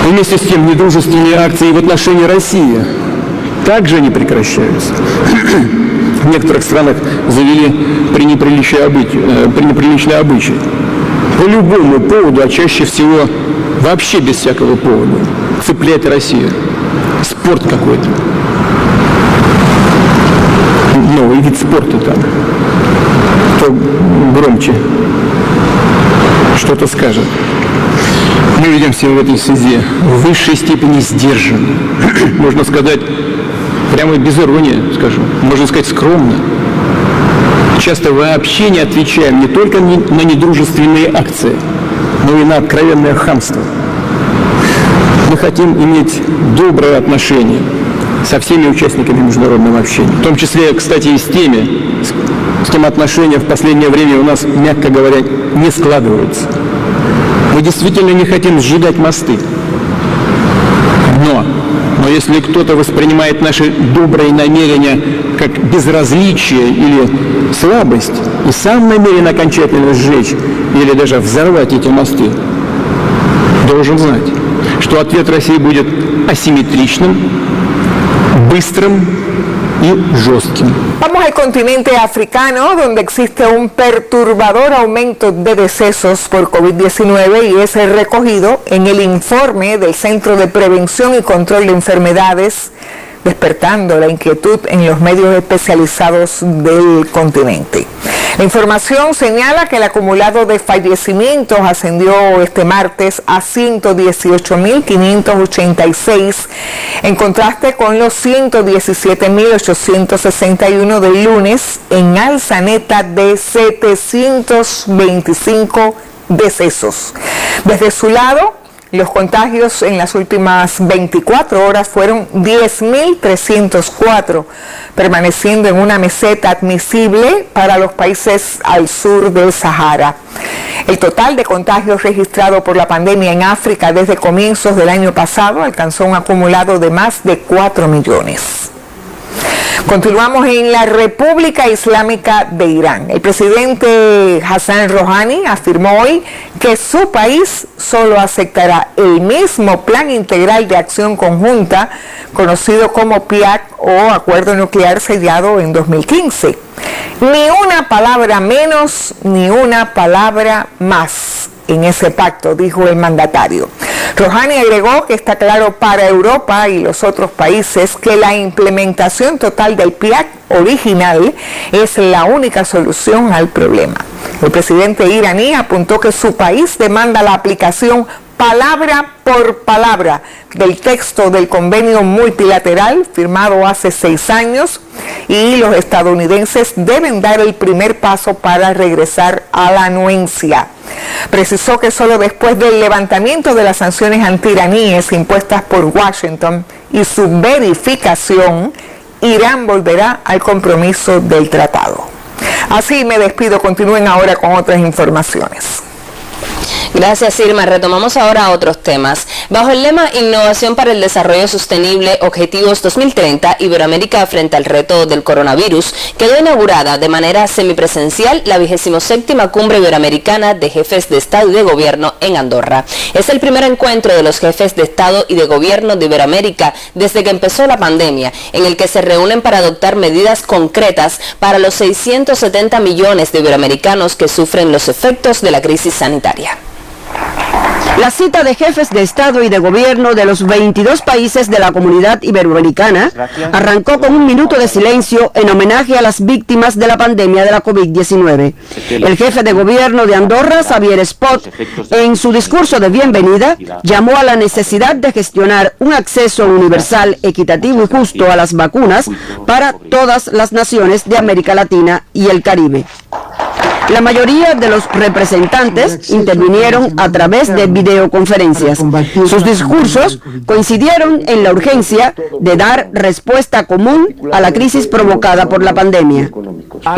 Вместе с тем недружественные акции в отношении России также не прекращаются. В некоторых странах завели пренеприличные обычаи. По любому поводу, а чаще всего вообще без всякого повода, цепляет Россия. Спорт какой-то. Новый вид спорта там. Кто громче что-то скажет. Мы ведем себя в этой связи в высшей степени сдержанно. Можно сказать, прямо без иронии скажу, можно сказать скромно. Часто вообще не отвечаем не только на недружественные акции, но и на откровенное хамство. Мы хотим иметь доброе отношение со всеми участниками международного общения. В том числе, кстати, и с кем отношения в последнее время у нас, мягко говоря, не складываются. Мы действительно не хотим сжигать мосты. Но если кто-то воспринимает наши добрые намерения как безразличие или слабость и сам намерен окончательно сжечь или даже взорвать эти мосты, должен знать, что ответ России будет асимметричным, быстрым y жестким. Vamos al continente africano, donde existe un perturbador aumento de decesos por COVID-19 y es recogido en el informe del Centro de Prevención y Control de Enfermedades despertando la inquietud en los medios especializados del continente. La información señala que el acumulado de fallecimientos ascendió este martes a 118.586, en contraste con los 117.861 del lunes, en alza neta de 725 decesos. Desde su lado, los contagios en las últimas 24 horas fueron 10.304, permaneciendo en una meseta admisible para los países al sur del Sahara. El total de contagios registrado por la pandemia en África desde comienzos del año pasado alcanzó un acumulado de más de 4 millones. Continuamos en la República Islámica de Irán. El presidente Hassan Rouhani afirmó hoy que su país solo aceptará el mismo Plan Integral de Acción Conjunta, conocido como PIAC o Acuerdo Nuclear sellado en 2015. Ni una palabra menos, ni una palabra más en ese pacto, dijo el mandatario. Rouhani agregó que está claro para Europa y los otros países que la implementación total del PIAC original es la única solución al problema. El presidente iraní apuntó que su país demanda la aplicación palabra por palabra del texto del convenio multilateral firmado hace 6 años y los estadounidenses deben dar el primer paso para regresar a la anuencia. Precisó que solo después del levantamiento de las sanciones antiiraníes impuestas por Washington y su verificación, Irán volverá al compromiso del tratado. Así me despido, continúen ahora con otras informaciones. Gracias, Irma. Retomamos ahora otros temas. Bajo el lema Innovación para el Desarrollo Sostenible, Objetivos 2030, Iberoamérica frente al reto del coronavirus, quedó inaugurada de manera semipresencial la 27ª Cumbre Iberoamericana de Jefes de Estado y de Gobierno en Andorra. Es el primer encuentro de los jefes de Estado y de Gobierno de Iberoamérica desde que empezó la pandemia, en el que se reúnen para adoptar medidas concretas para los 670 millones de iberoamericanos que sufren los efectos de la crisis sanitaria. La cita de jefes de Estado y de Gobierno de los 22 países de la Comunidad Iberoamericana arrancó con un minuto de silencio en homenaje a las víctimas de la pandemia de la COVID-19. El jefe de Gobierno de Andorra, Xavier Espot, en su discurso de bienvenida, llamó a la necesidad de gestionar un acceso universal, equitativo y justo a las vacunas para todas las naciones de América Latina y el Caribe. La mayoría de los representantes intervinieron a través de videoconferencias. Sus discursos coincidieron en la urgencia de dar respuesta común a la crisis provocada por la pandemia.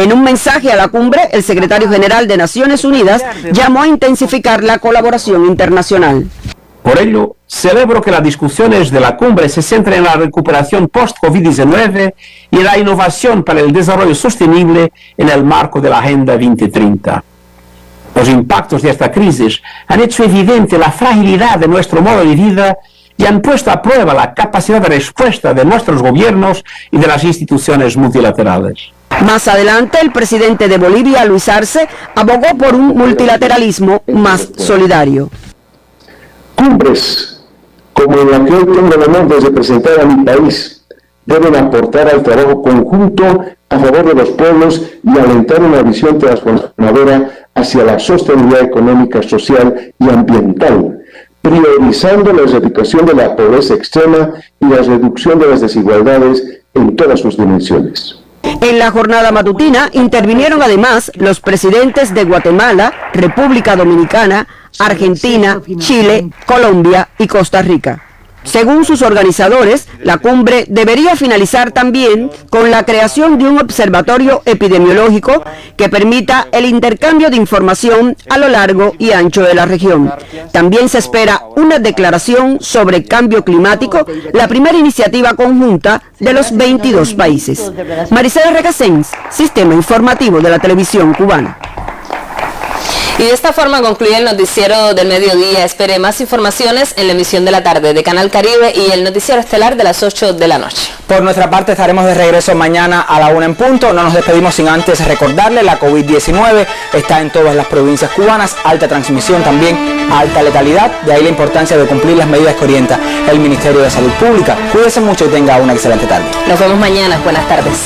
En un mensaje a la cumbre, el secretario general de Naciones Unidas llamó a intensificar la colaboración internacional. Por ello, celebro que las discusiones de la cumbre se centren en la recuperación post-COVID-19 y en la innovación para el desarrollo sostenible en el marco de la Agenda 2030. Los impactos de esta crisis han hecho evidente la fragilidad de nuestro modo de vida y han puesto a prueba la capacidad de respuesta de nuestros gobiernos y de las instituciones multilaterales. Más adelante, el presidente de Bolivia, Luis Arce, abogó por un multilateralismo más solidario. Cumbres como la que hoy tengo la honor de presentar a mi país deben aportar al trabajo conjunto a favor de los pueblos y alentar una visión transformadora hacia la sostenibilidad económica, social y ambiental, priorizando la erradicación de la pobreza extrema y la reducción de las desigualdades en todas sus dimensiones. En la jornada matutina intervinieron además los presidentes de Guatemala, República Dominicana, Argentina, Chile, Colombia y Costa Rica. Según sus organizadores, la cumbre debería finalizar también con la creación de un observatorio epidemiológico que permita el intercambio de información a lo largo y ancho de la región. También se espera una declaración sobre cambio climático, la primera iniciativa conjunta de los 22 países. Maricela Recasens, Sistema Informativo de la Televisión Cubana. Y de esta forma concluye el noticiero del mediodía. Espere más informaciones en la emisión de la tarde de Canal Caribe y el noticiero estelar de las 8 de la noche. Por nuestra parte estaremos de regreso mañana a la 1 en punto. No nos despedimos sin antes recordarle, la COVID-19 está en todas las provincias cubanas, alta transmisión también, alta letalidad, de ahí la importancia de cumplir las medidas que orienta el Ministerio de Salud Pública. Cuídese mucho y tenga una excelente tarde. Nos vemos mañana, buenas tardes.